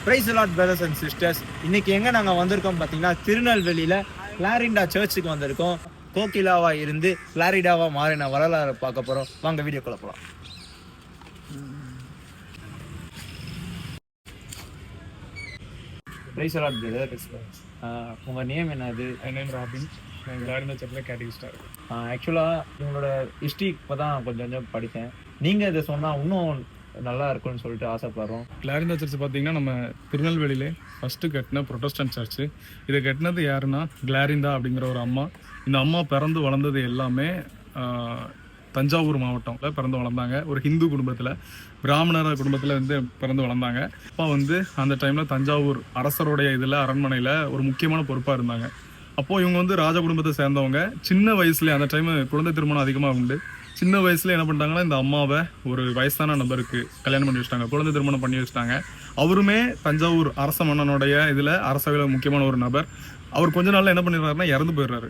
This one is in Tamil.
Price Lord brothers and sisters. இன்னைக்கு எங்க நாங்க வந்திருக்கோம் பார்த்தீங்கன்னா, திருநெல்வேலியில கிளாரிண்டா சர்ச்சுக்கு வந்திருக்கோம். கோகிலாவா இருந்து கிளாரிடாவா மாறின வரலாறு பார்க்க போறோம். வாங்க வீடியோக்குள்ள போலாம். Praise Lord brothers. உங்க நேம் என்னது? என் நேம் ராபின். நான் கிளாரிண்டா சர்ச்சில் கேட்டகிஸ்டாக இருக்கேன். ஆக்சுவலாக இவங்களோட ஹிஸ்ட்ரி இப்போ தான் கொஞ்சம் கொஞ்சம் படித்தேன். நீங்கள் இதை சொன்னால் இன்னும் நல்லா இருக்கும்னு சொல்லிட்டு ஆசைப்படுறோம். கிளாரிண்டா சர்ச் பார்த்தீங்கன்னா நம்ம திருநெல்வேலியிலே ஃபஸ்ட்டு கட்டின ப்ரொட்டஸ்டன்ட் சர்ச்சு. இதை கட்டினது யாருன்னா கிளாரிண்டா அப்படிங்கிற ஒரு அம்மா. இந்த அம்மா பிறந்து வளர்ந்தது எல்லாமே தஞ்சாவூர் மாவட்டத்தில் பிறந்து வளர்ந்தாங்க. ஒரு ஹிந்து குடும்பத்தில், பிராமணர் குடும்பத்தில் வந்து பிறந்து வளர்ந்தாங்க. அப்பா வந்து அந்த டைமில் தஞ்சாவூர் அரசருடைய இதில் அரண்மனையில் ஒரு முக்கியமான பொறுப்பாக இருந்தாங்க. அப்போது இவங்க வந்து ராஜ குடும்பத்தை சேர்ந்தவங்க. சின்ன வயசுலேயே அந்த டைமு குழந்தை திருமணம் அதிகமாக உண்டு. சின்ன வயசுல என்ன பண்ணிட்டாங்கன்னா, இந்த அம்மாவை ஒரு வயசான நபருக்கு கல்யாணம் பண்ணி வச்சிட்டாங்க, குழந்தை திருமணம் பண்ணி வச்சிட்டாங்க. அவருமே தஞ்சாவூர் அரச மன்னனுடைய இதில் அரசவையில் முக்கியமான ஒரு நபர். அவர் கொஞ்ச நாள்ல என்ன பண்ணிடுறாருன்னா இறந்து போயிடுறாரு.